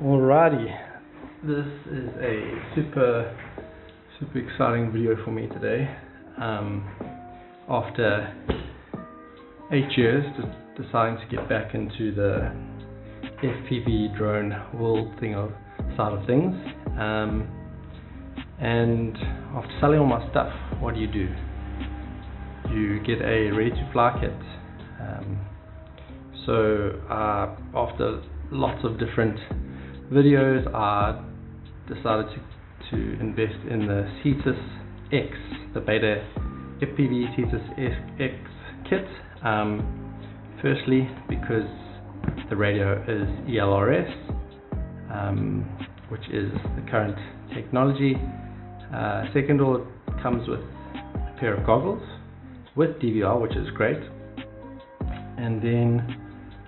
Alrighty, this is a super exciting video for me today. After 8 years deciding to get back into the FPV drone world side of things, and after selling all my stuff, what do? You get a ready to fly kit. So after lots of different videos, I decided to invest in the Cetus X, the Betafpv Cetus X kit. Firstly, because the radio is ELRS, which is the current technology. Second of all, it comes with a pair of goggles with DVR, which is great. And then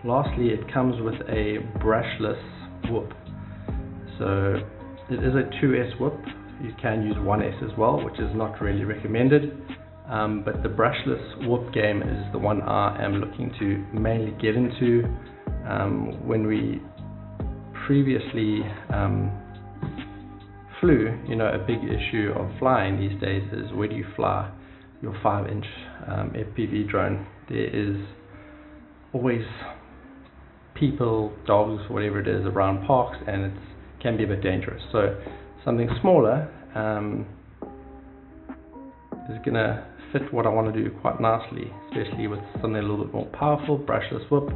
lastly, it comes with a brushless whoop. So it is a 2S whoop. You can use 1S as well, which is not really recommended. But the brushless whoop game is the one I am looking to mainly get into. When we previously flew, a big issue of flying these days is where do you fly your 5-inch FPV drone. There is always people, dogs, whatever it is around parks, and it can be a bit dangerous. So something smaller is gonna fit what I want to do quite nicely, especially with something a little bit more powerful, brushless whoop.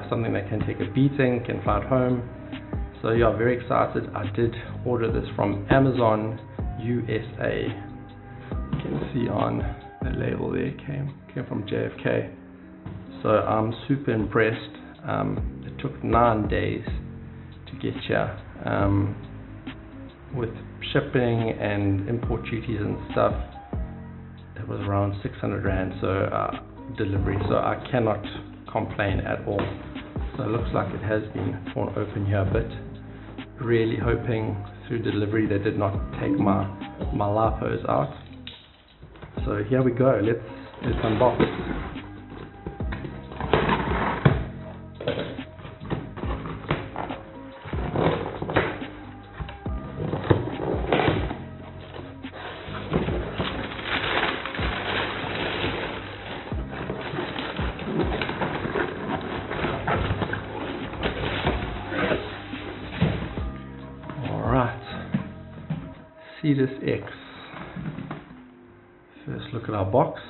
Something that can take a beating, can fly at home. So yeah, very excited. I did order this from Amazon USA. You can see on the label there, came from JFK. So I'm super impressed. It took 9 days to get here, with shipping and import duties and stuff. It was around 600 Rand, so delivery. So I cannot complain at all. So it looks like it has been torn open here a bit. Really hoping through delivery they did not take my LiPos out. So here we go. Let's unbox it. Cetus X. First look at our box.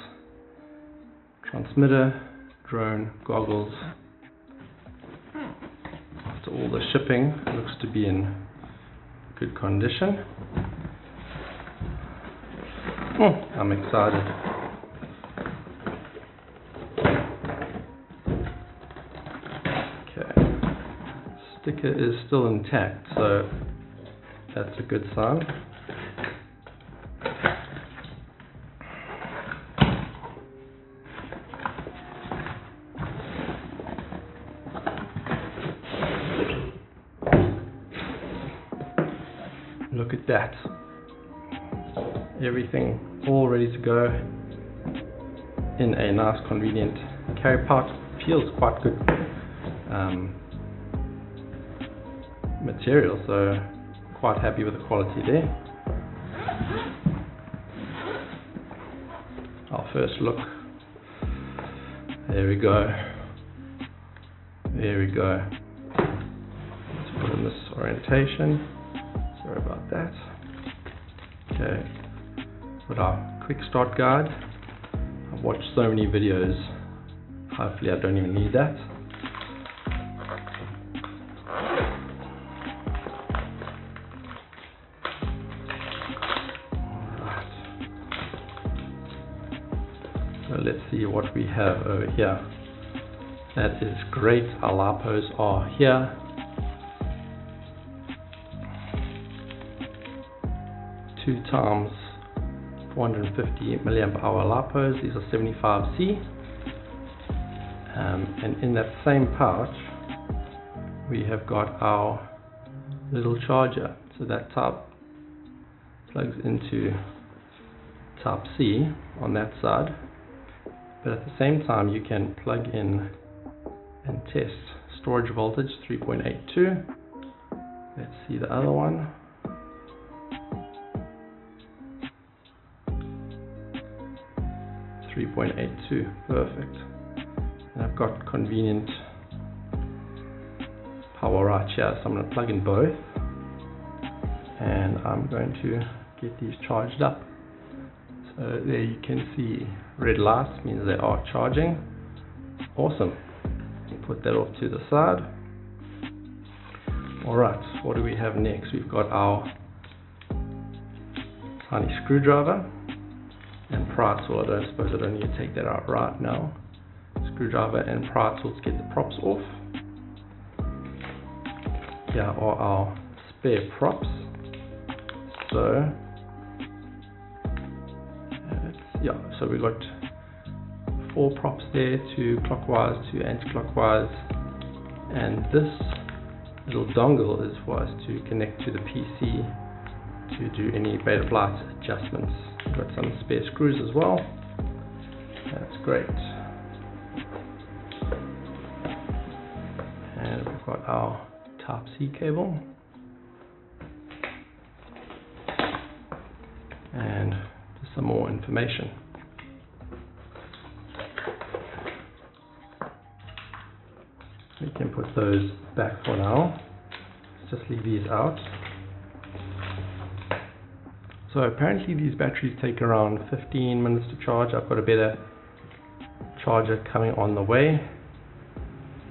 Transmitter, drone, goggles. After all the shipping, it looks to be in good condition. I'm excited. Okay. Sticker is still intact, so that's a good sign. Look at that. Everything all ready to go in a nice convenient carry pouch. Feels quite good material, so quite happy with the quality there. Our first look. There we go. Let's put in this orientation. Sorry about that. Okay, with our quick start guide. I've watched so many videos, hopefully I don't even need that. Alright. So let's see what we have over here. That is great. Our LiPos are here. 2 times 450 milliamp hour LiPos. These are 75C, and in that same pouch we have got our little charger. So that plugs into Type C on that side, but at the same time you can plug in and test storage voltage 3.82. Let's see the other one. .82, perfect. And I've got convenient power right here, so I'm going to plug in both, and I'm going to get these charged up. So there you can see red lights means they are charging. Awesome. Put that off to the side. Alright, what do we have next? We've got our tiny screwdriver and pry tool. I don't need to take that out right now. Screwdriver and pry tool to get the props off. Here are our spare props. So so we've got 4 props there, 2 clockwise, 2 anti-clockwise, and this little dongle is for us to connect to the PC to do any Betafpv adjustments. We've got some spare screws as well. That's great. And we've got our Type-C cable. And just some more information. We can put those back for now. Let's just leave these out. So apparently these batteries take around 15 minutes to charge. I've got a better charger coming on the way,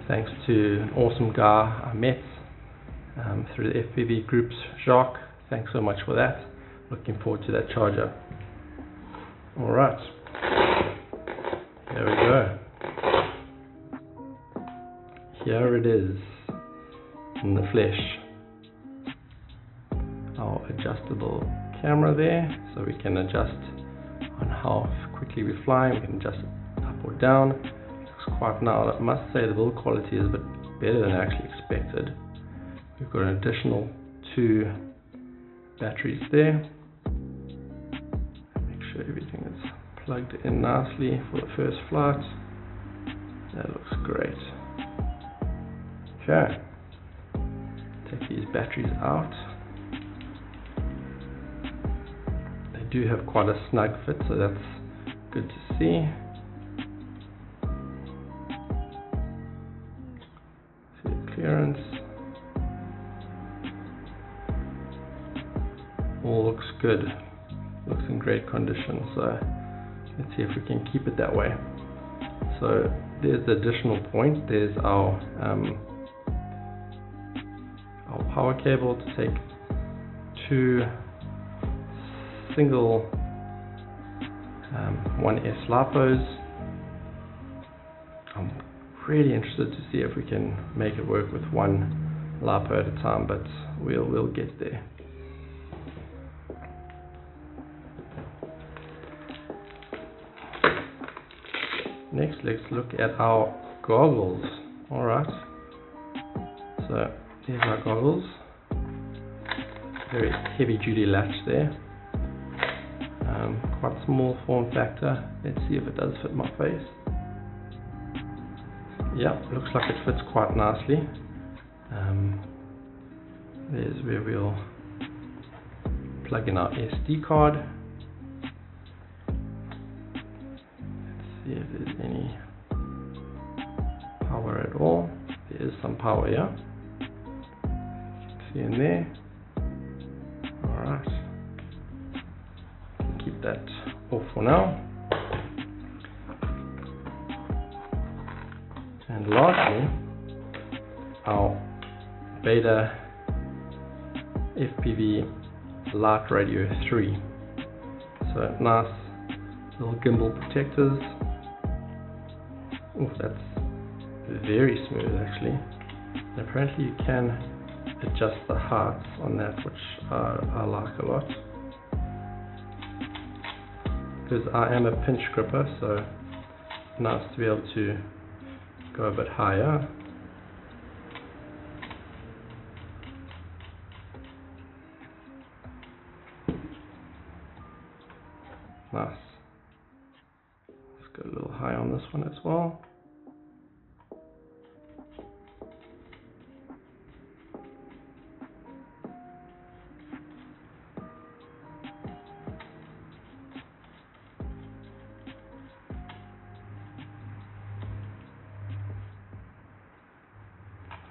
thanks to an awesome guy I met through the FPV groups, Jacques. Thanks so much for that. Looking forward to that charger. Alright, here we go. Here it is in the flesh. Our adjustable camera there, so we can adjust on how quickly we fly. We can adjust it up or down. Looks quite nice. I must say the build quality is a bit better than I actually expected. We've got an additional 2 batteries there. Make sure everything is plugged in nicely for the first flight. That looks great. Okay, take these batteries out. They do have quite a snug fit, so that's good to see. See the clearance. All looks good. Looks in great condition, so let's see if we can keep it that way. So there's the additional point. There's our power cable to take 2 single 1S LiPos. I'm really interested to see if we can make it work with 1 LiPo at a time, but we'll get there. Next, let's look at our goggles. Alright, so there's our goggles. Very heavy duty latch there. Quite small form factor. Let's see if it does fit my face. Yeah, looks like it fits quite nicely. There's where we'll plug in our SD card. See if there's any power at all. There is some power here. See in there. Alright. Keep that off for now. And lastly, our Betafpv Light Radio 3. So nice little gimbal protectors. Oh, that's very smooth actually. And apparently you can adjust the heights on that, which I like a lot, because I am a pinch gripper, so nice to be able to go a bit higher. Nice. Let's go a little high on this one as well.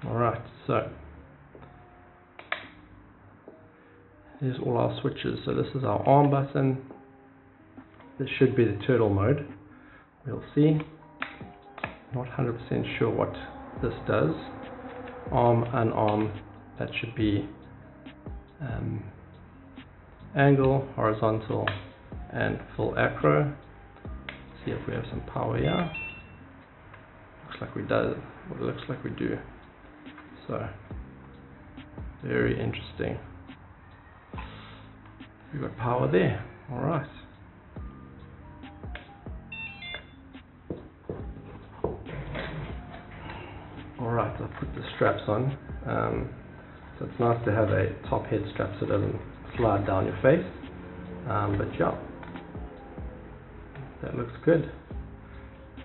Alright, so here's all our switches. So this is our arm button. This should be the turtle mode. We'll see. Not 100% sure what this does. Arm, unarm, that should be angle, horizontal, and full acro. See if we have some power here. Looks like we do. Well, it looks like we do. So very interesting. We've got power there. All right. Alright, I'll put the straps on. So it's nice to have a top head strap so it doesn't slide down your face. But yeah, that looks good.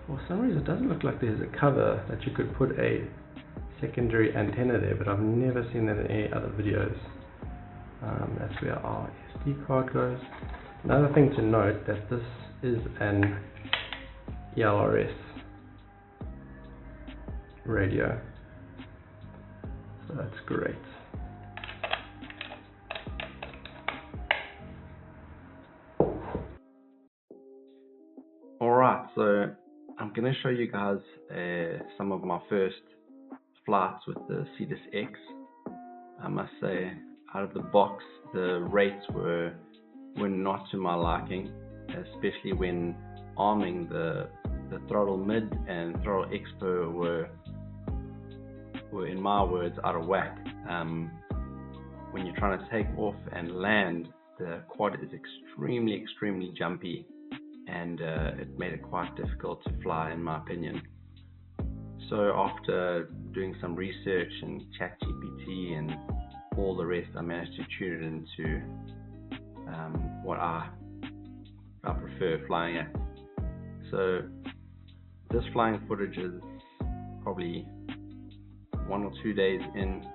For some reason it doesn't look like there's a cover that you could put a secondary antenna there, but I've never seen that in any other videos. That's where our SD card goes. Another thing to note that this is an ELRS radio, so that's great. Alright, so I'm going to show you guys some of my first flights with the Cetus X. I must say, out of the box, the rates were not to my liking, especially when arming the throttle mid and throttle expo were in my words out of whack. When you're trying to take off and land, the quad is extremely jumpy, and it made it quite difficult to fly in my opinion. So after doing some research and ChatGPT and all the rest, I managed to tune it into what I prefer flying at. So this flying footage is probably 1 or 2 days in,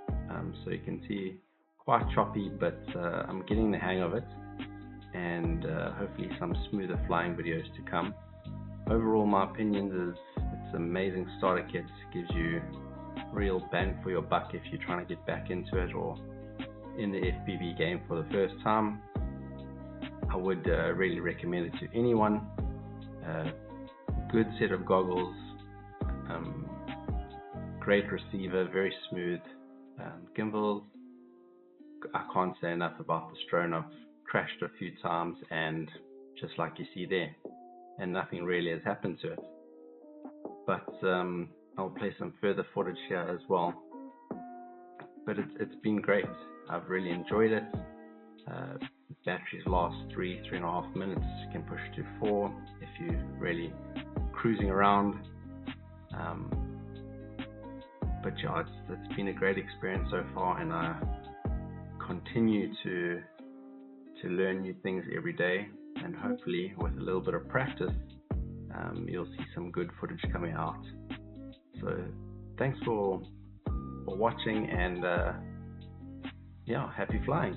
so you can see quite choppy, but I'm getting the hang of it, and hopefully some smoother flying videos to come. Overall, my opinion is it's an amazing starter kit. Gives you real bang for your buck if you're trying to get back into it or in the FPV game for the first time. I would really recommend it to anyone. Good set of goggles, great receiver, very smooth gimbals. I can't say enough about this drone. I've crashed a few times, and just like you see there, and nothing really has happened to it. But I'll play some further footage here as well. But it's been great. I've really enjoyed it. Batteries last 3.5 minutes. You can push to 4 if you're really cruising around. But yeah, it's been a great experience so far, and I continue to learn new things every day, and hopefully with a little bit of practice you'll see some good footage coming out. So thanks for watching, and yeah, happy flying.